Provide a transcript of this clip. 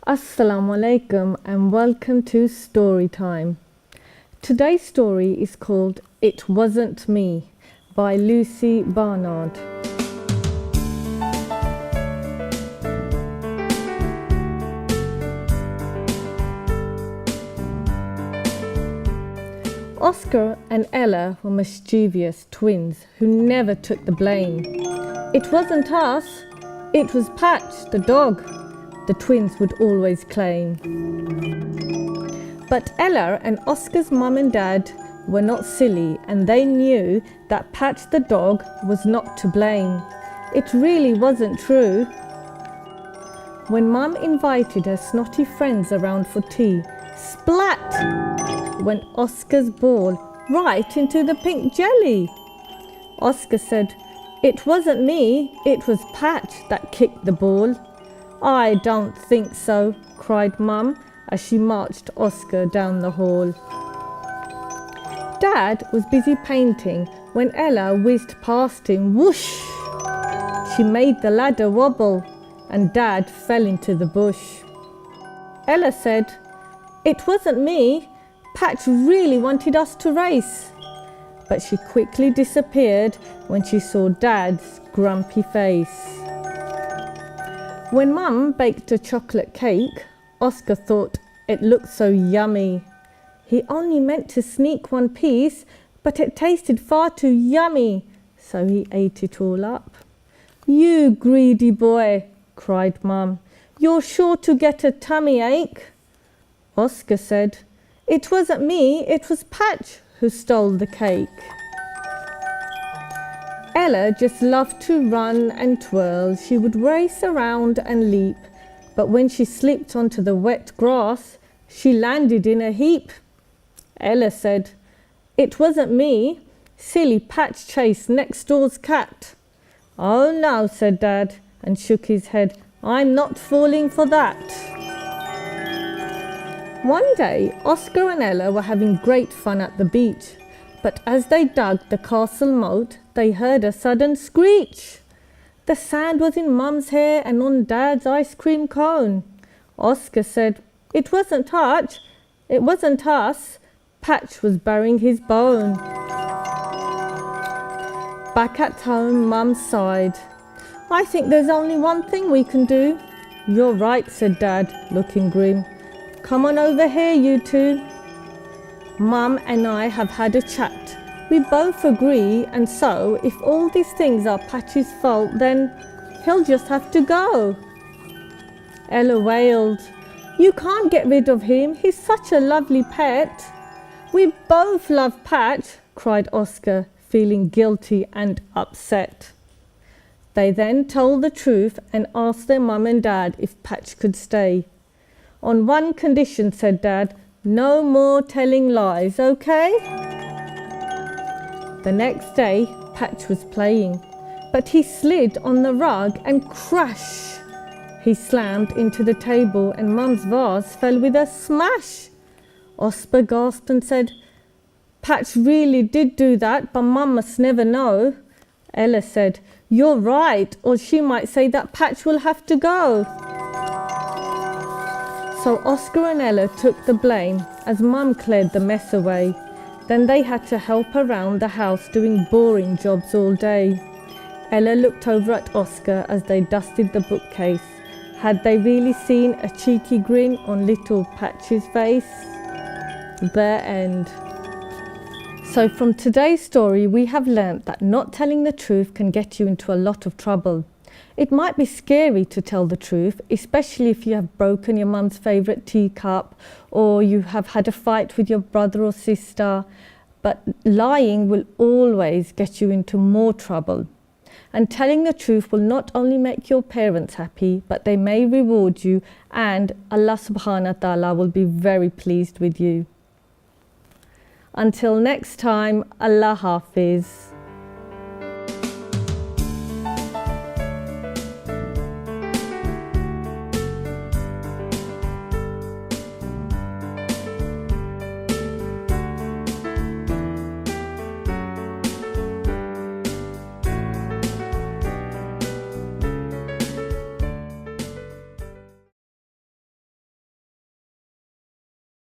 Assalamu alaikum and welcome to Storytime. Today's story is called It Wasn't Me by Lucy Barnard. Oscar and Ella were mischievous twins who never took the blame. It wasn't us, it was Patch, the dog, the twins would always claim. But Ella and Oscar's mum and dad were not silly, and they knew that Patch the dog was not to blame. It really wasn't true. When Mum invited her snotty friends around for tea, splat went Oscar's ball right into the pink jelly. Oscar said, "It wasn't me, it was Patch that kicked the ball." "I don't think so," cried Mum as she marched Oscar down the hall. Dad was busy painting when Ella whizzed past him. Whoosh! She made the ladder wobble and Dad fell into the bush. Ella said, "It wasn't me. Patch really wanted us to race." But she quickly disappeared when she saw Dad's grumpy face. When Mum baked a chocolate cake, Oscar thought it looked so yummy. He only meant to sneak one piece, but it tasted far too yummy, so he ate it all up. "You greedy boy," cried Mum. "You're sure to get a tummy ache." Oscar said, "It wasn't me, it was Patch who stole the cake." Ella just loved to run and twirl. She would race around and leap, but when she slipped onto the wet grass, she landed in a heap. Ella said, "It wasn't me. Silly Patch chased next door's cat." "Oh no," said Dad, and shook his head. "I'm not falling for that." One day, Oscar and Ella were having great fun at the beach, but as they dug the castle moat, they heard a sudden screech. The sand was in Mum's hair and on Dad's ice cream cone. Oscar said, "It wasn't Patch, it wasn't us. Patch was burying his bone." Back at home, Mum sighed. "I think there's only one thing we can do." "You're right," said Dad, looking grim. "Come on over here, you two." Mum and I have had a chat. We both agree, and so if all these things are Patch's fault, then he'll just have to go. Ella wailed, "You can't get rid of him, he's such a lovely pet." "We both love Patch," cried Oscar, feeling guilty and upset. They then told the truth and asked their mum and dad if Patch could stay. "On one condition," said Dad, "no more telling lies, okay?" The next day, Patch was playing, but he slid on the rug and crash! He slammed into the table and Mum's vase fell with a smash. Oscar gasped and said, "Patch really did do that, but Mum must never know." Ella said, "You're right, or she might say that Patch will have to go." So Oscar and Ella took the blame as Mum cleared the mess away. Then they had to help around the house doing boring jobs all day. Ella looked over at Oscar as they dusted the bookcase. Had they really seen a cheeky grin on little Patch's face? The end. So from today's story, we have learnt that not telling the truth can get you into a lot of trouble. It might be scary to tell the truth, especially if you have broken your mum's favourite teacup or you have had a fight with your brother or sister, but lying will always get you into more trouble. And telling the truth will not only make your parents happy, but they may reward you and Allah subhanahu wa ta'ala will be very pleased with you. Until next time, Allah Hafiz.